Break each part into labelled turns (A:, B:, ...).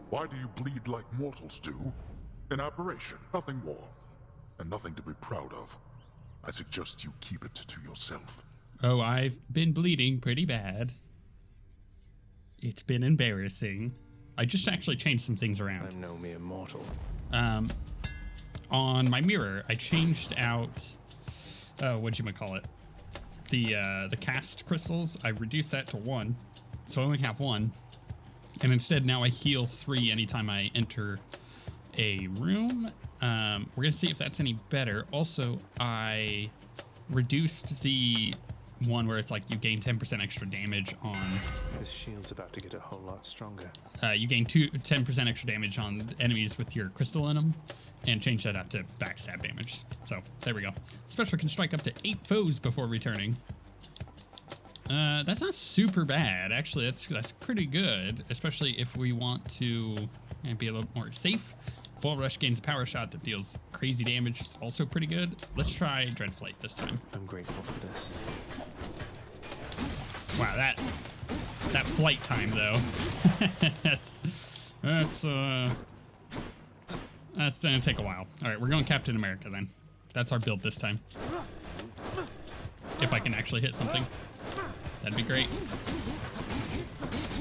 A: Why do you bleed like mortals do? An aberration, nothing more. And nothing to be proud of. I suggest you keep it to yourself.
B: Oh, I've been bleeding pretty bad. It's been embarrassing. I just actually changed some things around.
C: I'm no mere mortal.
B: On my mirror, I changed out, whatchamacallit? The cast crystals. I reduced that to 1, so I only have 1. And instead now I heal 3 anytime I enter a room. We're gonna see if that's any better. Also, I reduced the one where it's like you gain 10% extra damage on...
C: This shield's about to get a whole lot stronger.
B: You gain 10% extra damage on enemies with your crystal in them, and change that out to backstab damage. So, there we go. Special can strike up to 8 foes before returning. That's not super bad. Actually, that's pretty good, especially if we want to be a little more safe. Bull Rush gains a power shot that deals crazy damage. It's also pretty good. Let's try Dreadflight this time.
C: I'm grateful for this.
B: Wow, that flight time though. that's gonna take a while. All right, we're going Captain America then. That's our build this time. If I can actually hit something, that'd be great.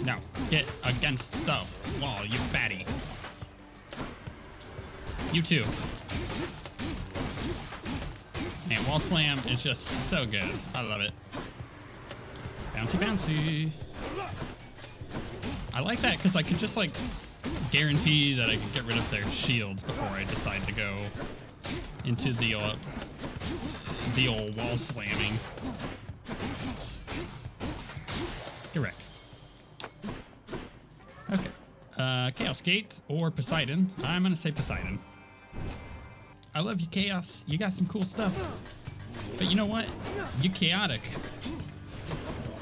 B: Now, get against the wall, you batty. You too. And wall slam is just so good. I love it. Bouncy, bouncy. I like that because I could just like guarantee that I can get rid of their shields before I decide to go into the old wall slamming. Correct. Okay. Chaos Gate or Poseidon. I'm gonna say Poseidon. I love you, Chaos. You got some cool stuff. But you know what? You're chaotic.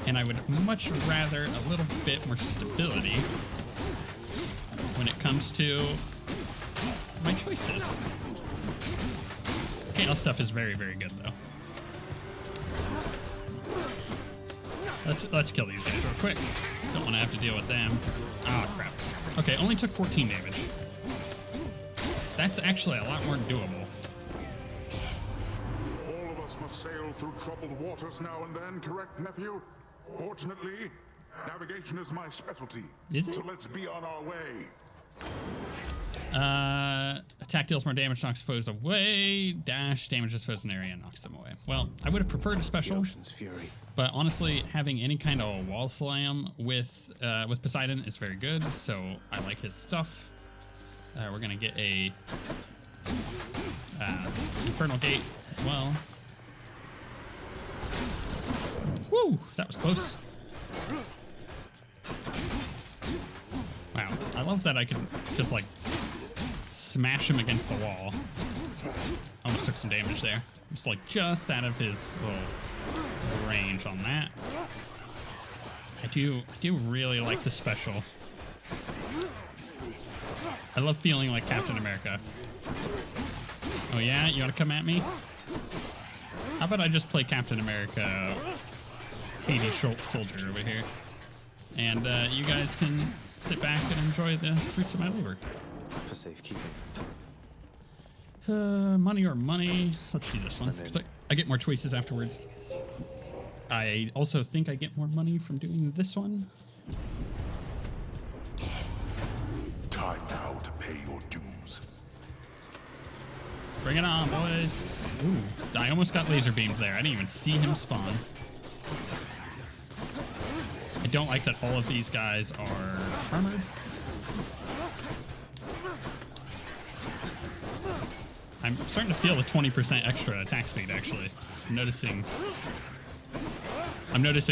B: And I would much rather a little bit more stability when it comes to my choices. Chaos stuff is very, very good, though. Let's kill these guys real quick. Don't want to have to deal with them. Oh, crap. Okay, only took 14 damage. That's actually a lot more doable.
A: All of us must sail through troubled waters now and then, correct, nephew? Fortunately, navigation is my specialty.
B: Is it?
A: So let's be on our way.
B: Attack deals more damage, knocks foes away. Dash damages foes in area and knocks them away. Well, I would have preferred a special.
C: The ocean's fury.
B: But honestly, having any kind of wall slam with Poseidon is very good. So I like his stuff. We're gonna get a Infernal Gate as well. Woo! That was close. Wow, I love that I can just like smash him against the wall. Almost took some damage there. Just like just out of his little range on that. I do really like the special. I love feeling like Captain America. Oh yeah, you wanna come at me? How about I just play Captain America Hades soldier over here? And you guys can sit back and enjoy the fruits of my labor.
C: For safekeeping.
B: Money or money. Let's do this one, because I get more choices afterwards. I also think I get more money from doing this one.
A: Time now to pay your dues.
B: Bring it on, boys. Ooh, I almost got laser beamed there. I didn't even see him spawn. I don't like that all of these guys are armored. I'm starting to feel the 20% extra attack speed, actually. I'm noticing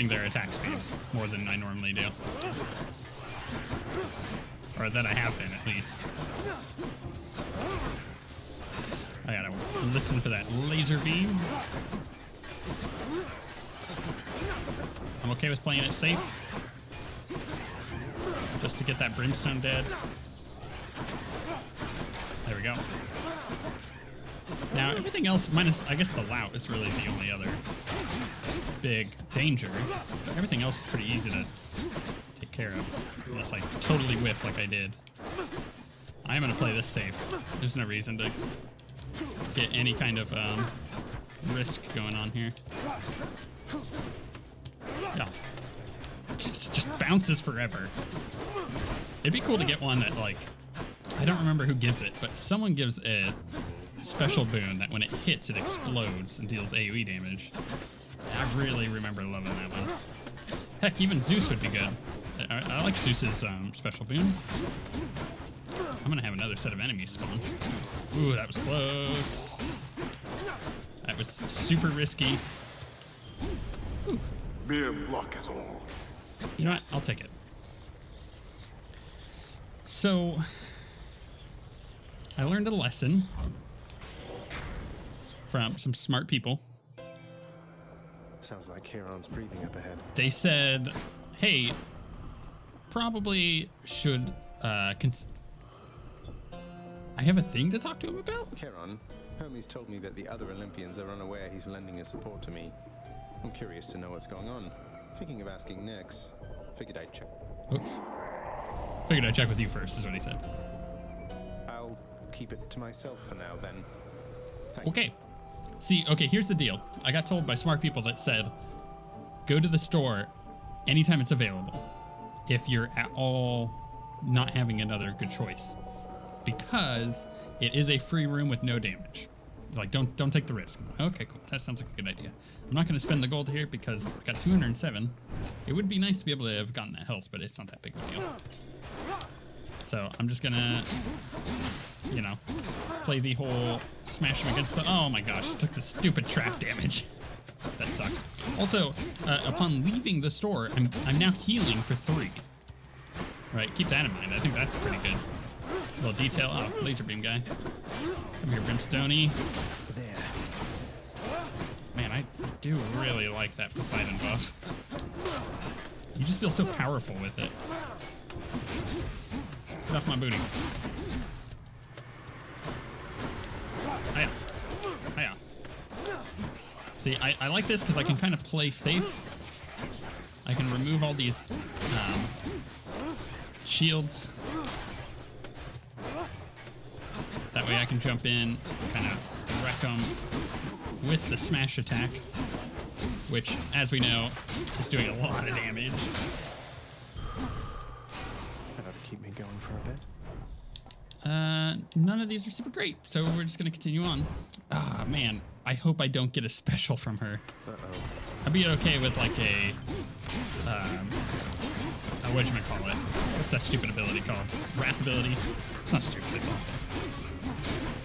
B: their attack speed more than I normally do. Or that I have been, at least. I gotta listen for that laser beam. I'm okay with playing it safe. Just to get that brimstone dead. There we go. Now, everything else, minus, I guess the lout is really the only other big danger. But everything else is pretty easy to take care of, unless I totally whiff like I did. I'm gonna play this safe. There's no reason to get any kind of risk going on here. Yeah. Just bounces forever. It'd be cool to get one that, like, I don't remember who gives it, but someone gives a special boon that when it hits, it explodes and deals AoE damage. I really remember loving that one. Heck, even Zeus would be good. I like Zeus's special boon. I'm gonna have another set of enemies spawn. Ooh, that was close. That was super risky. Ooh.
A: Mere luck is all.
B: You know what? I'll take it. So, I learned a lesson from some smart people.
C: Sounds like Chiron's breathing up ahead.
B: They said, hey, probably should, I have a thing to talk to him about?
C: Chiron, Hermes told me that the other Olympians are unaware he's lending his support to me. I'm curious to know what's going on. Thinking of asking Nyx. Figured I'd check.
B: Oops. Figured I'd check with you first, is what he said.
C: I'll keep it to myself for now, then. Thanks.
B: Okay. See, okay, here's the deal. I got told by smart people that said, go to the store anytime it's available if you're at all not having another good choice. Because it is a free room with no damage. Like, don't take the risk. Okay, cool. That sounds like a good idea. I'm not going to spend the gold here because I got 207. It would be nice to be able to have gotten that health, but it's not that big of a deal. So I'm just going to, you know, play the whole smash him against the... Oh my gosh, I took the stupid trap damage. That sucks. Also, upon leaving the store, I'm now healing for 3. Right, keep that in mind. I think that's pretty good. Little detail. Oh, laser beam guy. Come here, Brimstoney.
C: There.
B: Man, I do really like that Poseidon buff. You just feel so powerful with it. Get off my booty. Hiya. Hiya. See, I like this because I can kind of play safe. I can remove all these shields. That way I can jump in, kind of wreck them with the smash attack, which, as we know, is doing a lot of damage.
C: That ought to keep me going for a bit.
B: None of these are super great, so we're just gonna continue on. Ah, man, I hope I don't get a special from her.
C: Uh-oh.
B: I'd be okay with like a whatchamacallit. What's that stupid ability called? Wrath ability? It's not stupid, it's awesome.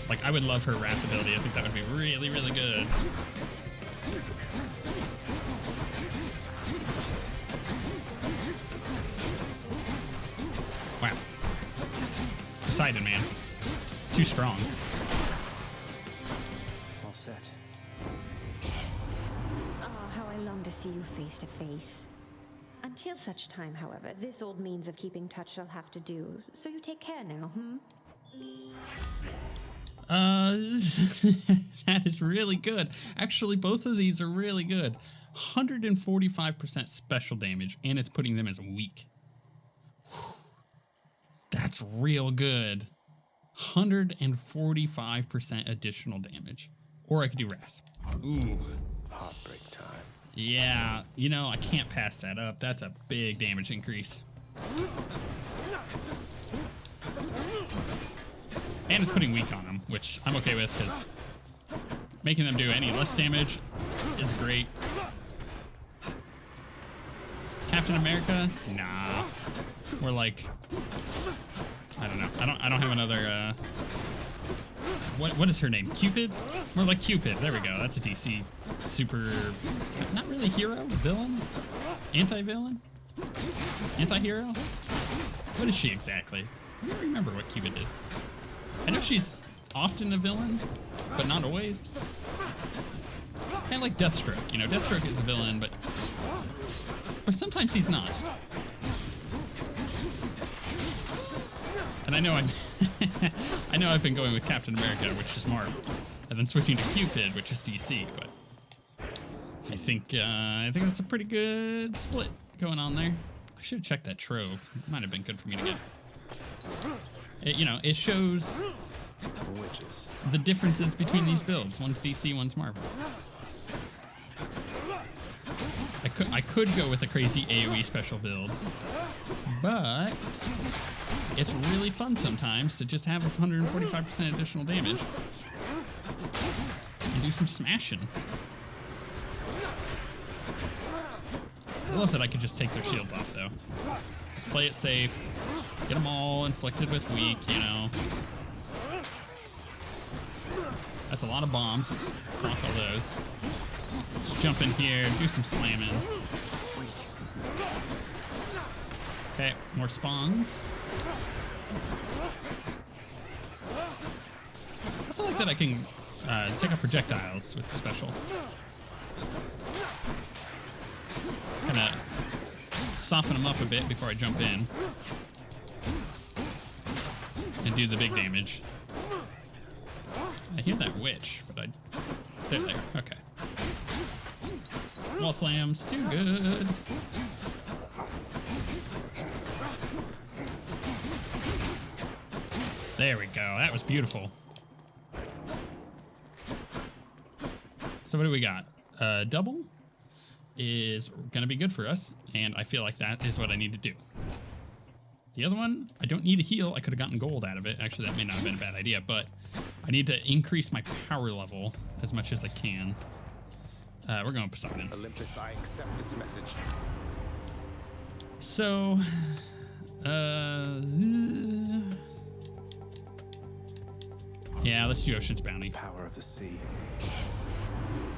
B: Like, I would love her Wrath ability. I think that would be really, really good. Wow. Poseidon, man. Too strong.
C: All set.
D: Oh, how I long to see you face to face. Until such time, however, this old means of keeping touch shall have to do. So you take care now,
B: That is really good. Actually, both of these are really good. 145% special damage, and it's putting them as weak. Whew. That's real good. 145% additional damage. Or I could do Wrath. Ooh.
C: Heartbreak time.
B: Yeah, you know, I can't pass that up. That's a big damage increase. And it's putting weak on them, which I'm okay with, because making them do any less damage is great. Captain America? Nah. We're like, I don't know. I don't have another, what is her name? Cupid? More like Cupid. There we go. That's a DC super, not really hero, villain? Anti-villain? Anti-hero? What is she exactly? I don't remember what Cupid is. I know she's often a villain, but not always. Kind of like Deathstroke. You know, Deathstroke is a villain, but sometimes he's not. And I know I know I've been going with Captain America, which is Marvel, and then switching to Cupid, which is DC, but I think that's a pretty good split going on there. I should have checked that trove. It might have been good for me to get. It shows
C: Witches.
B: the differences between these builds. One's DC, one's Marvel. I could go with a crazy AoE special build, but it's really fun sometimes to just have 145% additional damage and do some smashing. I love that I could just take their shields off, though. Just play it safe. Get them all inflicted with weak, you know. That's a lot of bombs. Let's block all those. Just jump in here, do some slamming. Okay, more spawns. I also like that I can take out projectiles with the special. Kind of soften them up a bit before I jump in and do the big damage. I hear that witch, but they're there. Okay. Wall slams, too good. There we go. That was beautiful. So what do we got? Double is gonna be good for us, and I feel like that is what I need to do. The other one, I don't need a heal. I could have gotten gold out of it. Actually, that may not have been a bad idea, but I need to increase my power level as much as I can. We're going Poseidon.
C: Olympus, I accept this message.
B: So, yeah, let's do Ocean's Bounty.
C: Power of the sea.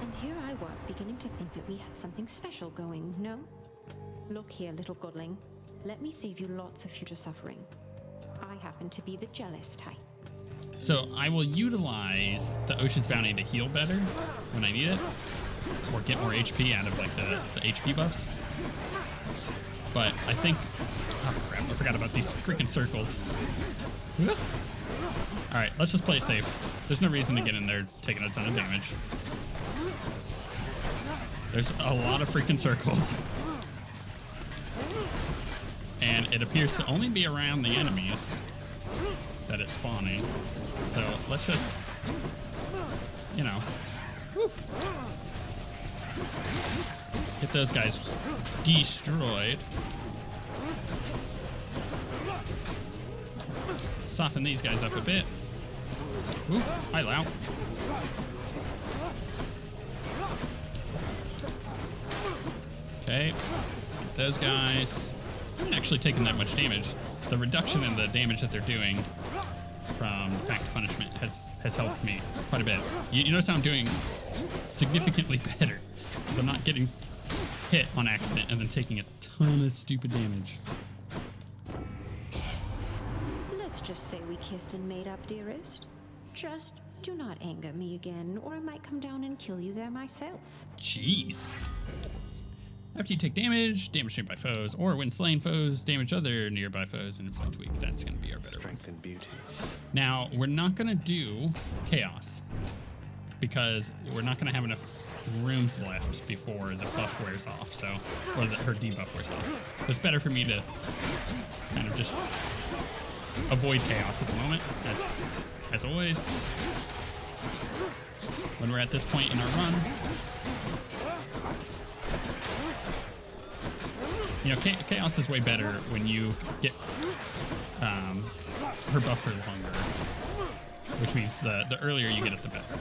D: And here I was beginning to think that we had something special going, no? Look here, little godling. Let me save you lots of future suffering. I happen to be the jealous type.
B: So I will utilize the Ocean's Bounty to heal better when I need it, or get more HP out of like the HP buffs. But I think, oh crap, I forgot about these freaking circles. All right, let's just play it safe. There's no reason to get in there taking a ton of damage. There's a lot of freaking circles. And it appears to only be around the enemies that it's spawning. So let's just, you know, get those guys destroyed. Soften these guys up a bit. Ooh, hi, Lau. Okay, get those guys. I haven't actually taken that much damage. The reduction in the damage that they're doing from Pact Punishment has helped me quite a bit. You notice how I'm doing significantly better because I'm not getting hit on accident and then taking a ton of stupid damage.
D: Let's just say we kissed and made up, dearest. Just do not anger me again, or I might come down and kill you there myself.
B: Jeez. After you take damage taken by foes, or when slain foes, damage other nearby foes and inflict weak. That's going to be our better one.
C: Strength and beauty.
B: Now, we're not going to do Chaos, because we're not going to have enough rooms left before the buff wears off, so, or her debuff wears off. It's better for me to kind of just avoid Chaos at the moment, as always. When we're at this point in our run, you know, Chaos is way better when you get her buff for longer, which means the earlier you get it, the better.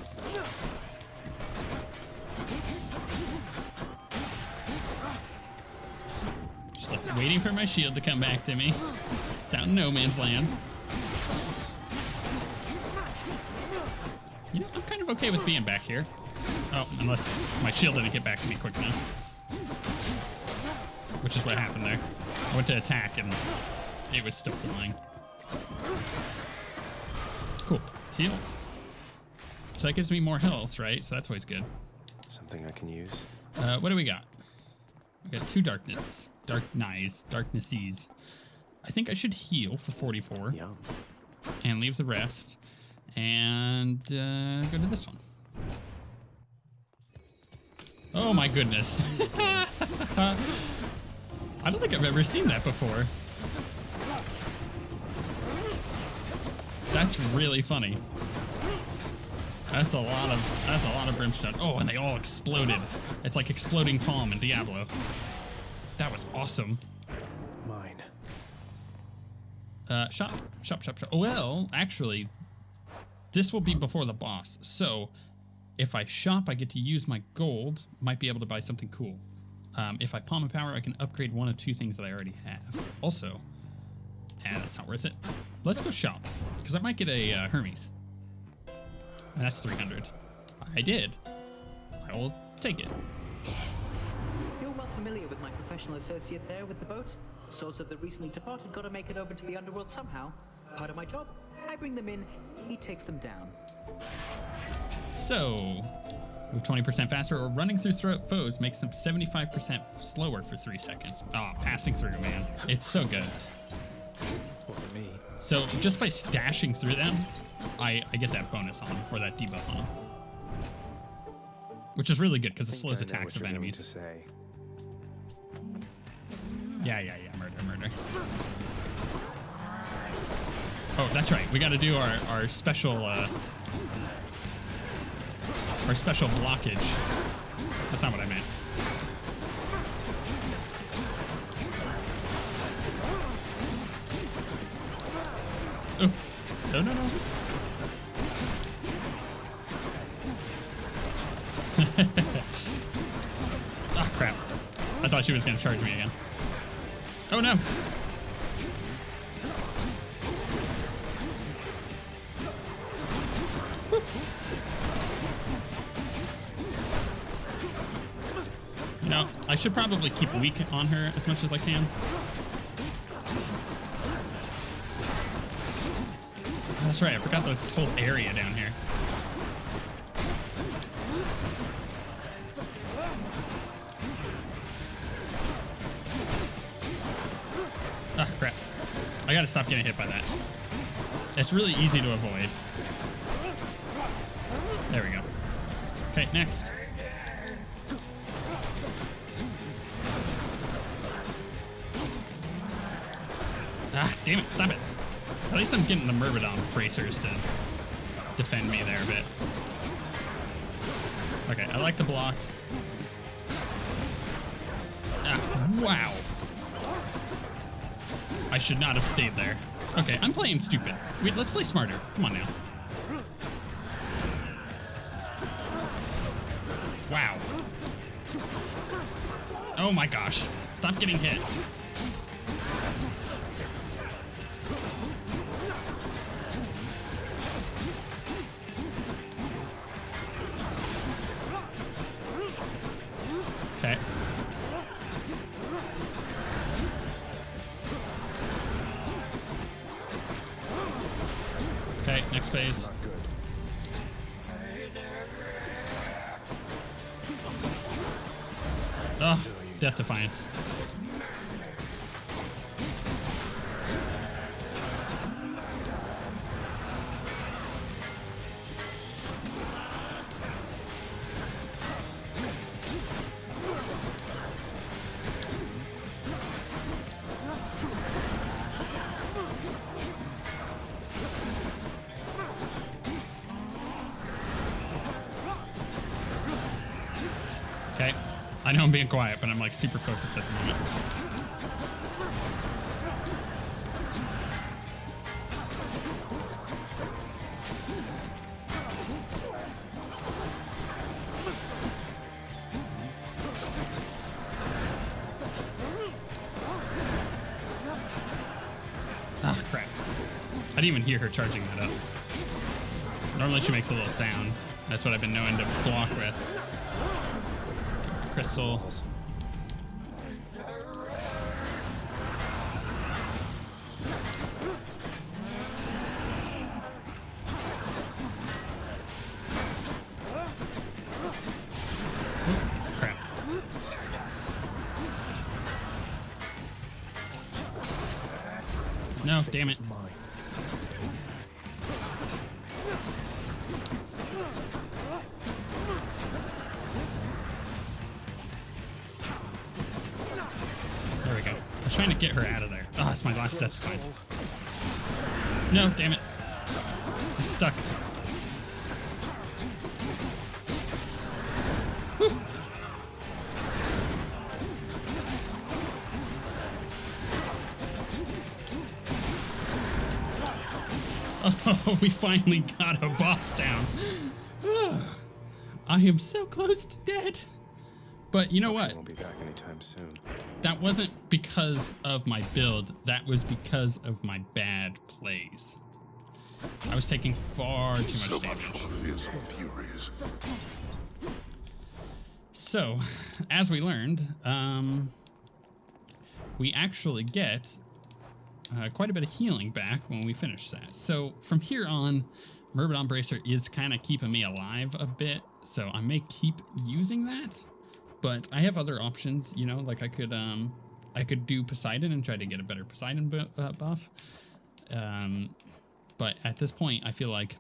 B: Just like waiting for my shield to come back to me. It's out in no man's land. You know, I'm kind of okay with being back here. Oh, unless my shield didn't get back to me quick enough. Which is what happened there. I went to attack and it was still flying. Cool. Let's heal. So that gives me more health, right? So that's always good.
C: Something I can use.
B: What do we got? We got 2 darknesses. I think I should heal for 44.
C: Yum.
B: And leave the rest. And go to this one. Oh, Oh my goodness. I don't think I've ever seen that before. That's really funny. That's a lot of brimstone. Oh, and they all exploded. It's like exploding palm in Diablo. That was awesome.
C: Mine.
B: Shop. Well, actually, this will be before the boss. So, if I shop, I get to use my gold. Might be able to buy something cool. If I palm a power, I can upgrade one of two things that I already have. Also, that's not worth it. Let's go shop, because I might get a Hermes. And that's 300. I did. I will take it.
E: You're well familiar with my professional associate there with the boat. Souls of the recently departed gotta make it over to the underworld somehow. Part of my job. I bring them in, he takes them down.
B: So, move 20% faster or running through foes makes them 75% slower for 3 seconds. Oh, passing through, man. It's so good.
C: Wasn't me.
B: So, just by dashing through them, I get that bonus on them, or that debuff on them. Which is really good, because it slows attacks of enemies. Yeah, murder. Oh, that's right. We got to do our special blockage. That's not what I meant. Oof. No. Ah, crap. I thought she was going to charge me again. Oh, no. You know, I should probably keep weak on her as much as I can. Oh, that's right, I forgot this whole area down here. Ah, crap. I gotta stop getting hit by that. It's really easy to avoid. There we go. Okay, next. Ah, damn it, stop it. At least I'm getting the Myrmidon bracers to defend me there a bit. Okay, I like the block. Ah, wow. I should not have stayed there. Okay, I'm playing stupid. Wait, let's play smarter. Come on now. Wow. Oh my gosh. Stop getting hit. Okay. Okay, next phase. Oh, Death Defiance. Okay. I know I'm being quiet, but I'm like super focused at the moment. Oh, crap. I didn't even hear her charging that up. Normally she makes a little sound. That's what I've been known to block with. Crystal. Oop, crap. No, damn it. was trying to get her out of there. Oh, it's my last death defense. No, damn it. I'm stuck. Whew. Oh, we finally got a boss down. I am so close to dead. But you know what?
C: Won't be back anytime soon.
B: That wasn't because of my build. That was because of my bad plays. I was taking far too
A: So
B: much
A: much
B: damage.
A: for fearsome furies.
B: So, as we learned, we actually get quite a bit of healing back when we finish that. So from here on, Myrmidon Bracer is kind of keeping me alive a bit, so I may keep using that. But I have other options, you know, like I could do Poseidon and try to get a better Poseidon buff. But at this point, I feel like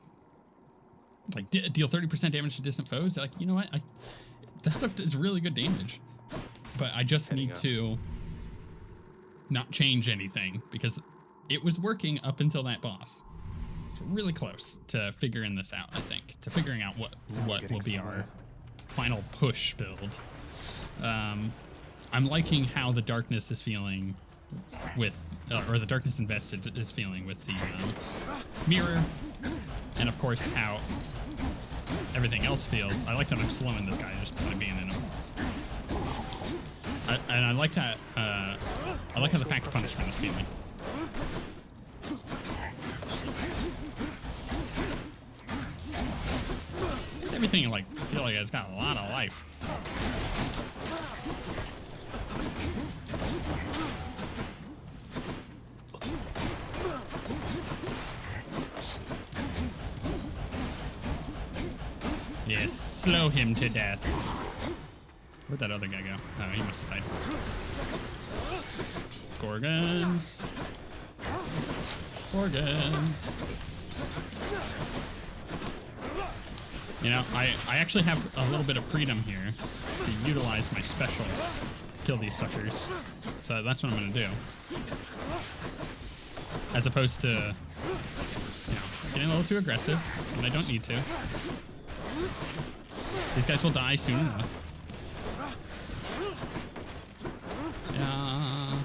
B: deal 30% damage to distant foes. Like, you know what? That stuff is really good damage. But I just need to not change anything because it was working up until that boss. So really close to figuring this out, I think. To figuring out what will be our final push build. I'm liking how the darkness is feeling with, or the darkness invested is feeling with the mirror, and of course how everything else feels. I like that I'm slowing this guy just by being in him. And I like that. I like how the pact punishment is feeling. It's everything like I feel like it's got a lot of life. Yes, slow him to death. Where'd that other guy go? Oh, he must have died. Gorgons. Gorgons. You know, I actually have a little bit of freedom here to utilize my special to kill these suckers. So that's what I'm going to do. As opposed to, you know, getting a little too aggressive when I don't need to. These guys will die soon enough. Yeah.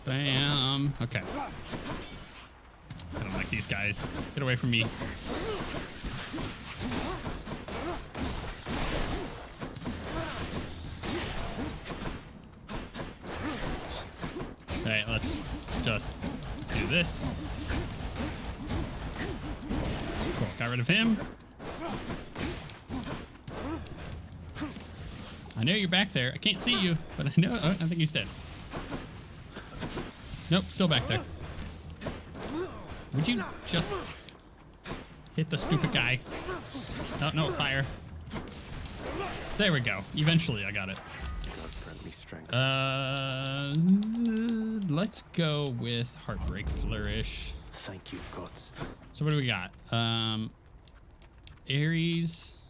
B: Bam. Okay. I don't like these guys. Get away from me. Alright, let's just do this. Cool, got rid of him. I know you're back there. I can't see you, but I know. Oh, I think he's dead. Nope, still back there. Would you just hit the stupid guy? Oh, no, fire. There we go. Eventually, I got it. Let's go with Heartbreak Flourish.
C: Thank you, gods.
B: So what do we got? Ares.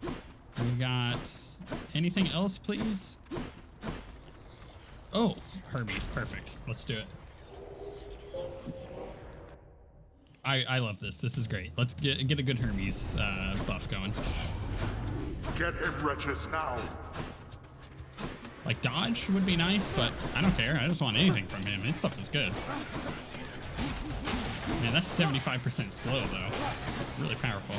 B: We got anything else, please? Oh, Hermes. Perfect. Let's do it. I love this. This is great. Let's get a good Hermes buff going.
A: Get him, wretches, now!
B: Like, dodge would be nice, but I don't care. I just want anything from him. His stuff is good. Man, that's 75% slow, though. Really powerful.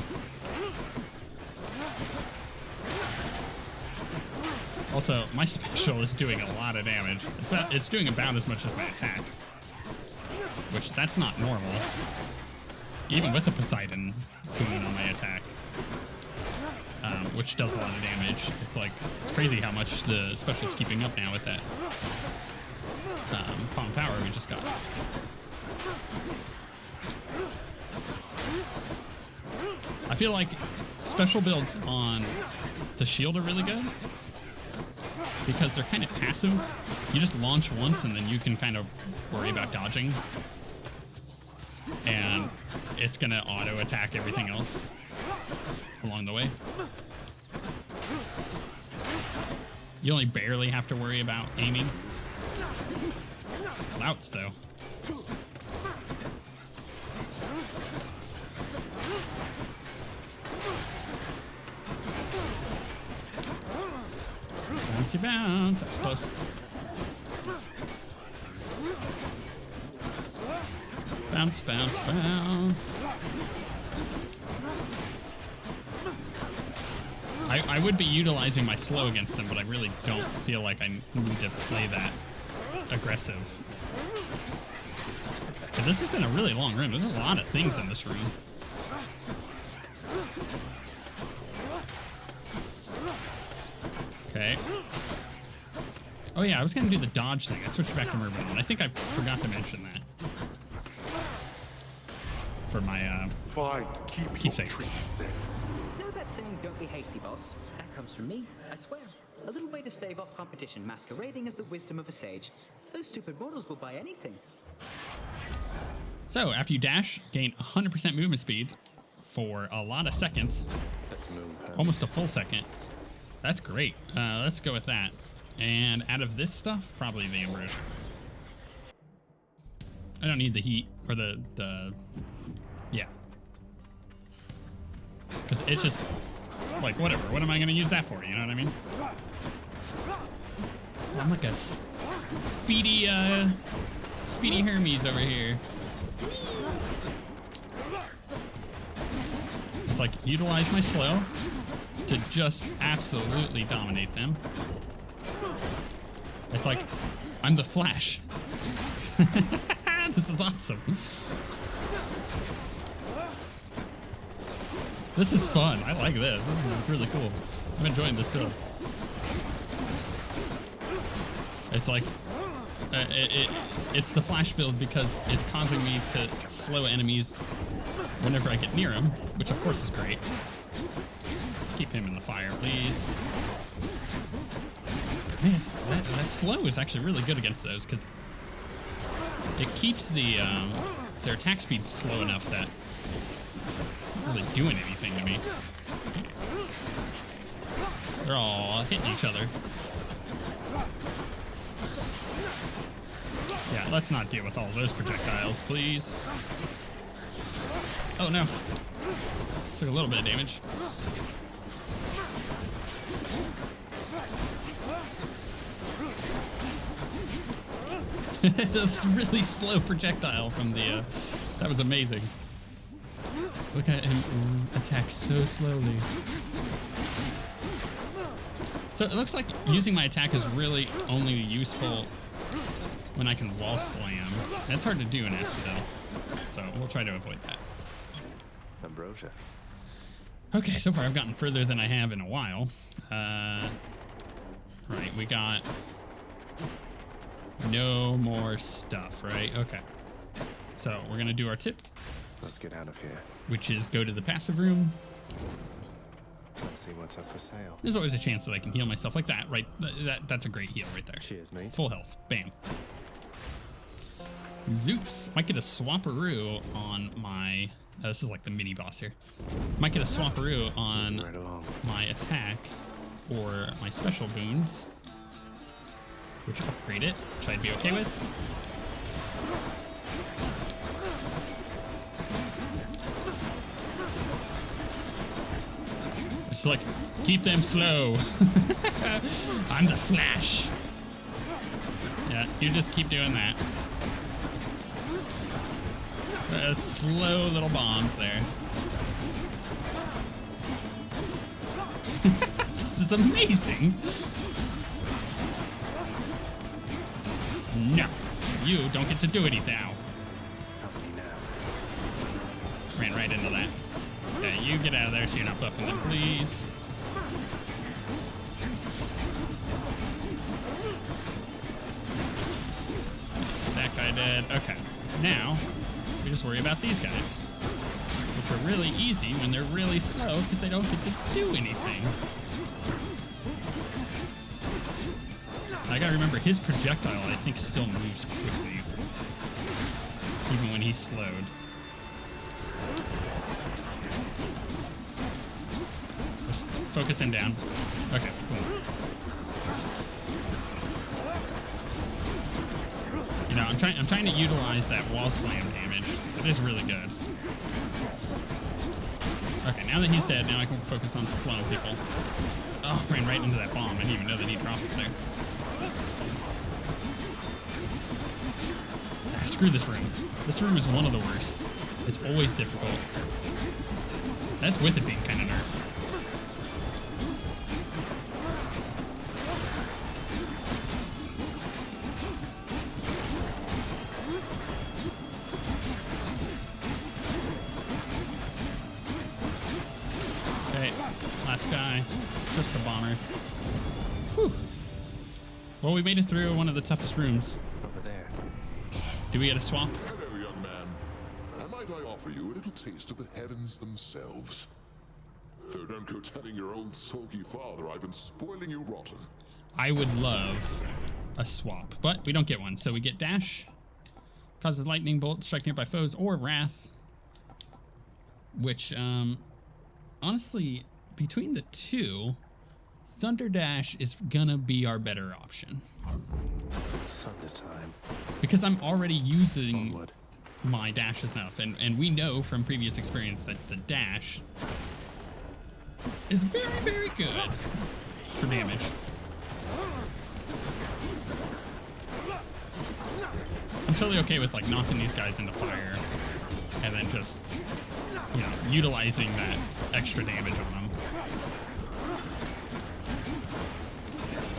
B: Also, my special is doing a lot of damage. It's doing about as much as my attack. Which, that's not normal. Even with the Poseidon boon on my attack. Which does a lot of damage. It's crazy how much the special's keeping up now with that palm power we just got. I feel like special builds on the shield are really good because they're kind of passive. You just launch once and then you can kind of worry about dodging. And it's gonna auto attack everything else along the way. You only barely have to worry about aiming. Louts, though. Bouncy bounce. That was close. Bounce, bounce, bounce. I would be utilizing my slow against them, but I really don't feel like I need to play that aggressive. But this has been a really long room. There's a lot of things in this room. Okay. Oh yeah, I was gonna do the dodge thing. I switched back to Murbanon. I think I forgot to mention that. For my
A: Fine,
B: keepsake.
E: Know that saying, don't be hasty, boss? That comes from me, I swear. A little way to stave off competition masquerading as the wisdom of a sage. Those stupid mortals will buy anything.
B: So, after you dash, gain 100% movement speed for a lot of seconds.
C: Let's move.
B: Almost a full second. That's great. Let's go with that. And out of this stuff, probably the ambrosia. I don't need the heat or the yeah. Because it's just like, whatever. What am I going to use that for? You know what I mean? I'm like a speedy Hermes over here. It's like, utilize my slow to just absolutely dominate them. It's like, I'm the Flash. This is awesome. This is fun. I like this. This is really cool. I'm enjoying this build. It's like, it's the Flash build because it's causing me to slow enemies whenever I get near him, which of course is great. Let's keep him in the fire, please. Man, that slow is actually really good against those because it keeps their attack speed slow enough that it's not really doing anything to me. They're all hitting each other. Yeah, let's not deal with all those projectiles, please. Oh no. Took a little bit of damage. It's a really slow projectile from the, that was amazing. Look at him attack so slowly. So it looks like using my attack is really only useful when I can wall slam. That's hard to do in Asphodel, so we'll try to avoid that.
C: Ambrosia.
B: Okay, so far I've gotten further than I have in a while. Right, we got no more stuff, right? Okay. So we're gonna do our tip.
C: Let's get out of here.
B: Which is go to the passive room.
C: Let's see what's up for sale.
B: There's always a chance that I can heal myself like that, right? That's a great heal right there.
C: Cheers, mate.
B: Full health. Bam. Zeus. Might get a swapperoo on my... this is like the mini boss here. Might get a swapperoo on
C: Right along.
B: my attack or my special boons, which upgrade it, which I'd be okay with. It's like, keep them slow. I'm the Flash. Yeah, you just keep doing that. Slow little bombs there. This is amazing. No, you don't get to do anything now.
C: Help me now.
B: Ran right into that. Okay, you get out of there so you're not buffing them, please. That guy dead. Okay, now we just worry about these guys, which are really easy when they're really slow because they don't get to do anything. I gotta remember his projectile, I think, still moves quickly, even when he's slowed. Just focus him down. Okay, cool. I'm trying to utilize that wall slam damage. So it is really good. Okay, now that he's dead, now I can focus on slowing people. Oh, ran right into that bomb. I didn't even know that he dropped it there. Ah, screw this room. This room is one of the worst. It's always difficult. That's with it being kind of nerfed. Okay, last guy. Just a bomber. Whew. Well, we made it through one of the toughest rooms.
C: Over there.
B: Do we get a swap?
A: Hello, young man. And might I offer you a little taste of the heavens themselves? Though don't go telling your old sulky father I've been spoiling you rotten.
B: I would love a swap, but we don't get one. So we get dash, causes lightning bolt, strike nearby foes, or wrath. Which, honestly, between the two, Thunder Dash is gonna be our better option.
C: Thunder time.
B: Because I'm already using
C: Onward.
B: my dash enough, and we know from previous experience that the dash is very, very good for damage. I'm totally okay with like knocking these guys into fire and then just, you know, utilizing that extra damage on them.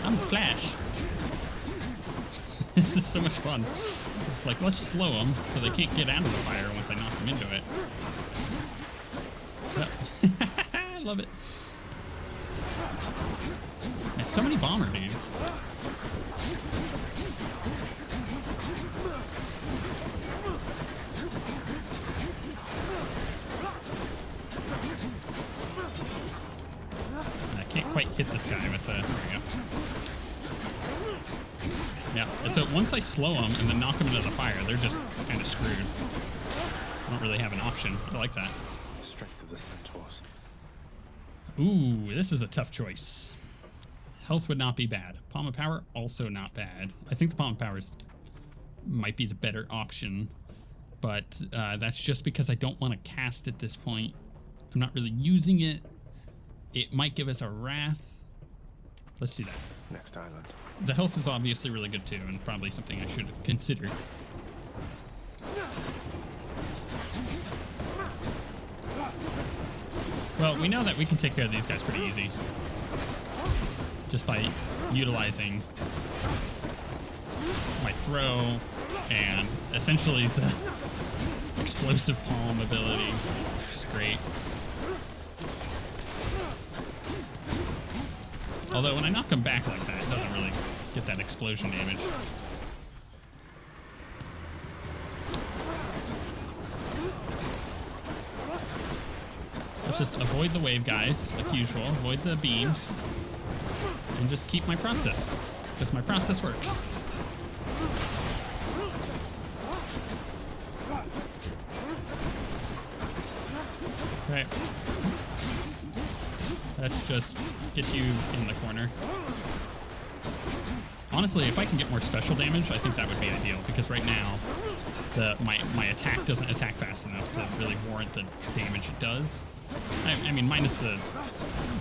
B: I'm the Flash. This is so much fun. It's like, let's slow them so they can't get out of the fire once I knock them into it. I love it. There's so many bomber dudes. I can't quite hit this guy with the... There we go. Yeah, so once I slow them and then knock them into the fire, they're just kind of screwed. I don't really have an option. I like that.
C: Strength of the centaurs.
B: Ooh, this is a tough choice. Health would not be bad. Palm of Power, also not bad. I think the Palm of Power might be the better option, but that's just because I don't want to cast at this point. I'm not really using it. It might give us a Wrath. Let's do that.
C: Next island.
B: The health is obviously really good too, and probably something I should consider. Well, we know that we can take care of these guys pretty easy. Just by utilizing my throw and essentially the explosive palm ability, which is great. Although when I knock him back like that, it doesn't really get that explosion damage. Let's just avoid the wave guys, like usual. Avoid the beams. And just keep my process. Because my process works. Okay. Let's just get you in the corner. Honestly, if I can get more special damage, I think that would be ideal. Because right now, my attack doesn't attack fast enough to really warrant the damage it does. I mean, minus the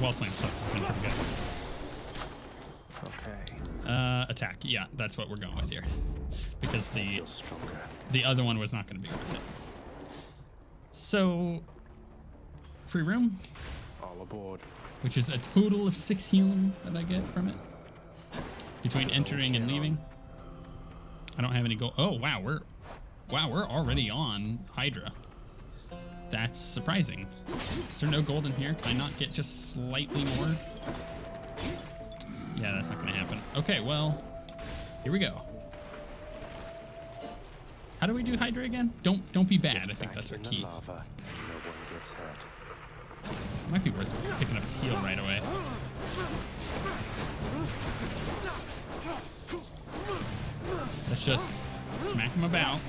B: wall slam stuff has been pretty good.
C: Okay.
B: Attack. Yeah, that's what we're going with here. Because
C: Feels stronger.
B: the other one was not going to be worth it. So, free room,
C: All aboard.
B: which is a total of 6 healing that I get from it. Between entering and leaving. I don't have any gold. Oh, wow, we're already on Hydra. That's surprising. Is there no gold in here? Can I not get just slightly more? Yeah, that's not gonna happen. Okay, well, here we go. How do we do Hydra again? Don't be bad. I think that's our key.
C: Lava. No one gets hurt.
B: Might be worth picking up the heal right away. Let's just smack him about.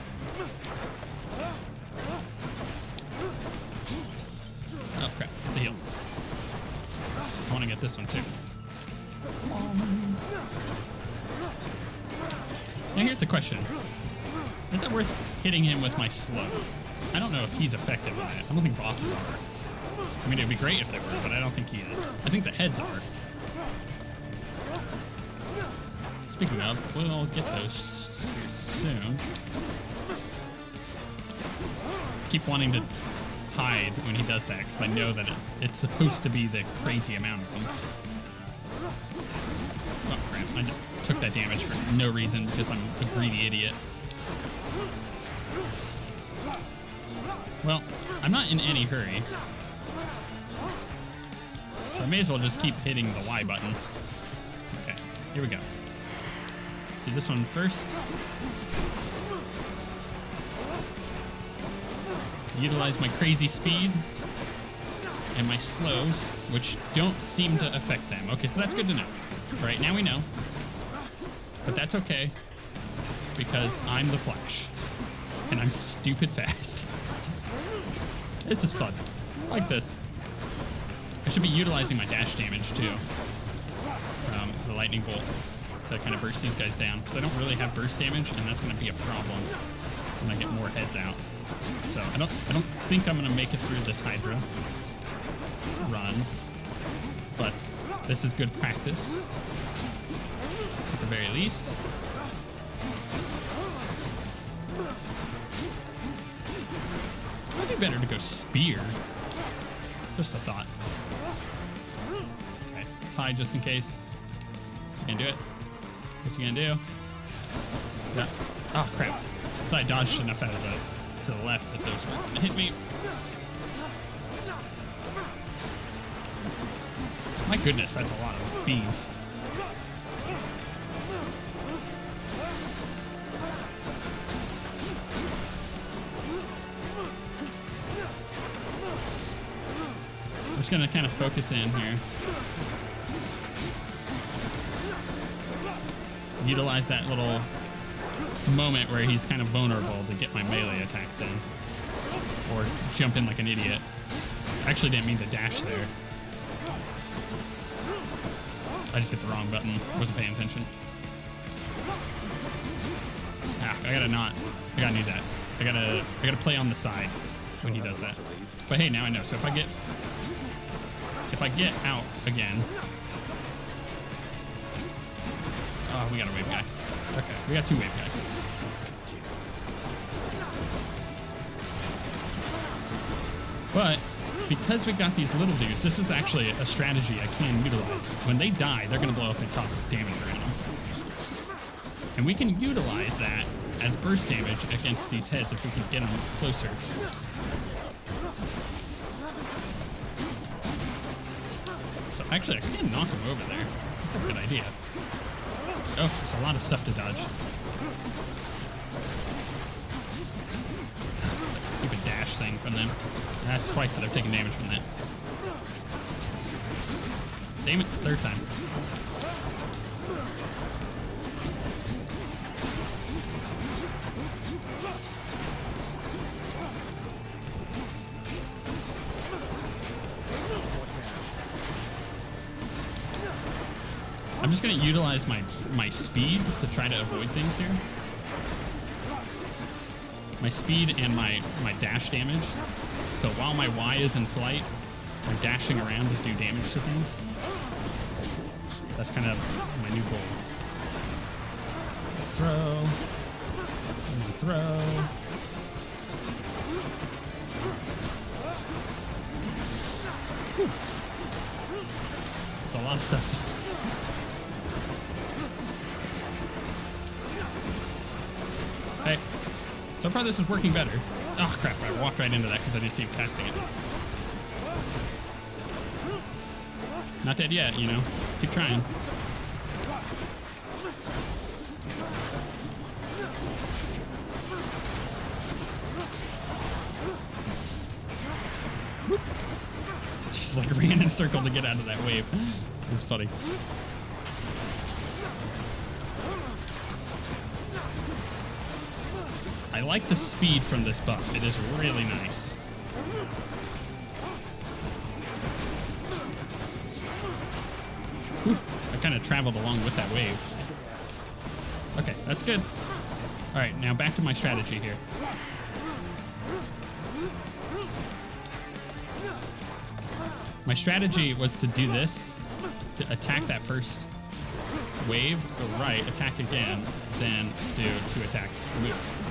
B: Oh crap, get the heal. I want to get this one too. Now here's the question. Is it worth hitting him with my slow? I don't know if he's effective at it. I don't think bosses are. I mean, it'd be great if they were, but I don't think he is. I think the heads are. Speaking of, we'll get those here soon. I keep wanting to hide when he does that, because I know that it's supposed to be the crazy amount of them. Oh crap, I just took that damage for no reason because I'm a greedy idiot. Well, I'm not in any hurry. So I may as well just keep hitting the Y button. Okay, here we go. Let's do this one first. Utilize my crazy speed and my slows, which don't seem to affect them. Okay, so that's good to know. All right, now we know. But that's okay, because I'm the Flash, and I'm stupid fast. This is fun. I like this. I should be utilizing my dash damage, too, from the lightning bolt to kind of burst these guys down, because I don't really have burst damage, and that's going to be a problem when I get more heads out. So I don't think I'm gonna make it through this Hydra run, but this is good practice at the very least. Might be better to go spear. Just a thought. Okay, let's hide just in case. What's he gonna do it? What's he gonna do? Yeah. Oh crap! I thought I dodged enough out of to the left that those weren't gonna hit me. My goodness, that's a lot of beams. I'm just gonna kind of focus in here. Utilize that little moment where he's kind of vulnerable to get my melee attacks in. Or jump in like an idiot. I actually didn't mean to dash there. I just hit the wrong button. Wasn't paying attention. Ah, I gotta need that. I gotta play on the side when he does that. But hey, now I know. So if I get out again. Oh, we got a wave guy. Okay, we got two wave guys. But because we got these little dudes, this is actually a strategy I can utilize. When they die, they're going to blow up and cause damage around them. And we can utilize that as burst damage against these heads if we can get them closer. So actually, I can knock him over there. That's a good idea. Oh, there's a lot of stuff to dodge. That stupid dash thing from them. That's twice that I've taken damage from that. Damn it, third time. I'm just going to utilize my speed to try to avoid things here. My speed and my dash damage. So while my Y is in flight, I'm dashing around to do damage to things. That's kind of my new goal. Throw. And throw. Whew. It's a lot of stuff. Okay. So far this is working better. Oh crap, I walked right into that because I didn't see him casting it. Not dead yet, you know. Keep trying. Whoop. Just like ran in a circle to get out of that wave. It's funny. I like the speed from this buff. It is really nice. Whew. I kind of traveled along with that wave. Okay, that's good. All right, now back to my strategy here. My strategy was to do this, to attack that first wave, go right, attack again, then do 2 attacks, move.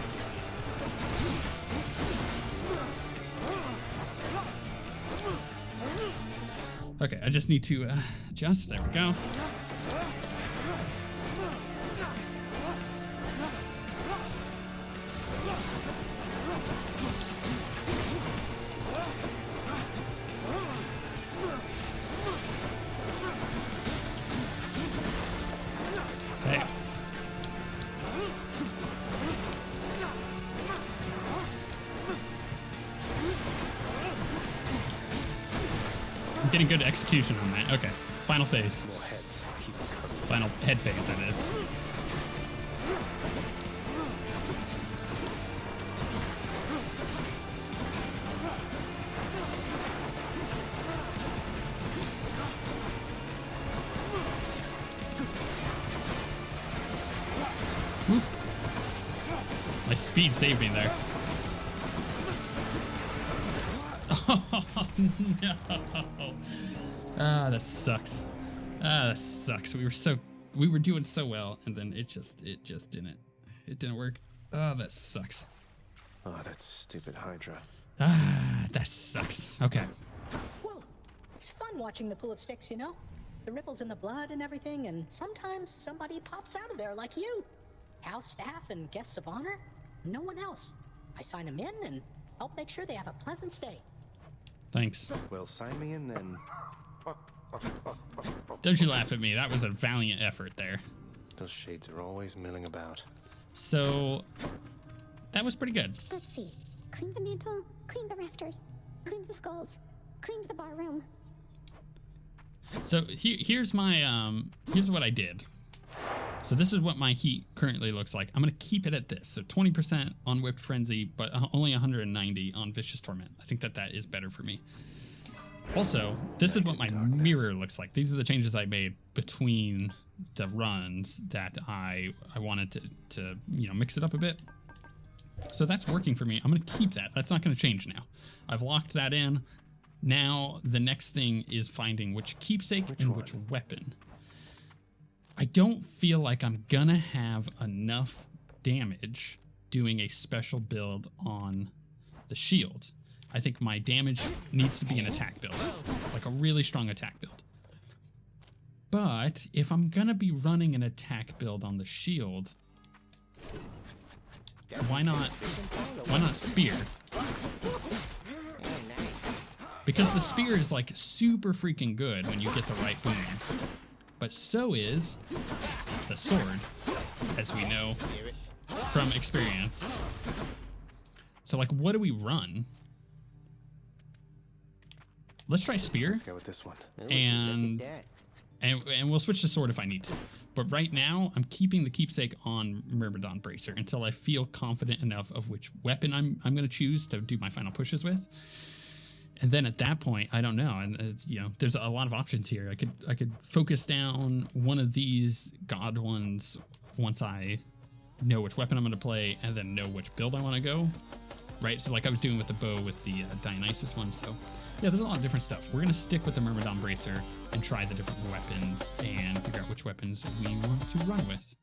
B: Okay, I just need to adjust. There we go. Okay. I'm getting good execution on that. Okay, final phase.
C: More heads. Keep them covered.
B: Final head phase, that is. Oof. My speed saved me there. Oh, no. Ah, that sucks. Ah, that sucks. We were doing so well, and then it just didn't work. Oh, that sucks.
C: Oh, that stupid Hydra.
B: Ah, that sucks. Okay.
F: Whoa, it's fun watching the pool of sticks, you know? The ripples in the blood and everything, and sometimes somebody pops out of there like you. House staff and guests of honor, no one else. I sign them in and help make sure they have a pleasant stay.
B: Thanks.
C: Well, sign me in then.
B: Don't you laugh at me. That was a valiant effort there.
C: Those shades are always milling about.
B: So, that was pretty good.
G: Let's see. Clean the mantle, clean the rafters, clean the skulls, clean the bar room.
B: So here's my here's what I did. So this is what my heat currently looks like. I'm gonna keep it at this. So 20% on Whipped Frenzy, but only 190 on Vicious Torment. I think that is better for me. Also, this is what my mirror looks like. These are the changes I made between the runs that I wanted to mix it up a bit. So that's working for me. I'm gonna keep that. That's not gonna change now. I've locked that in. Now the next thing is finding which keepsake and which weapon. I don't feel like I'm gonna have enough damage doing a special build on the shield. I think my damage needs to be an attack build, like a really strong attack build. But if I'm gonna be running an attack build on the shield, why not spear? Because the spear is like super freaking good when you get the right wounds. But so is the sword, as we know from experience. So like, what do we run? Let's try spear.
C: Let's go with this one.
B: And we'll switch to sword if I need to. But right now, I'm keeping the keepsake on Myrmidon Bracer until I feel confident enough of which weapon I'm going to choose to do my final pushes with. And then at that point, I don't know. And there's a lot of options here. I could focus down one of these god ones once I know which weapon I'm going to play, and then know which build I want to go. Right, so like I was doing with the bow with the Dionysus one. So yeah, there's a lot of different stuff. We're gonna stick with the Myrmidon Bracer and try the different weapons and figure out which weapons we want to run with.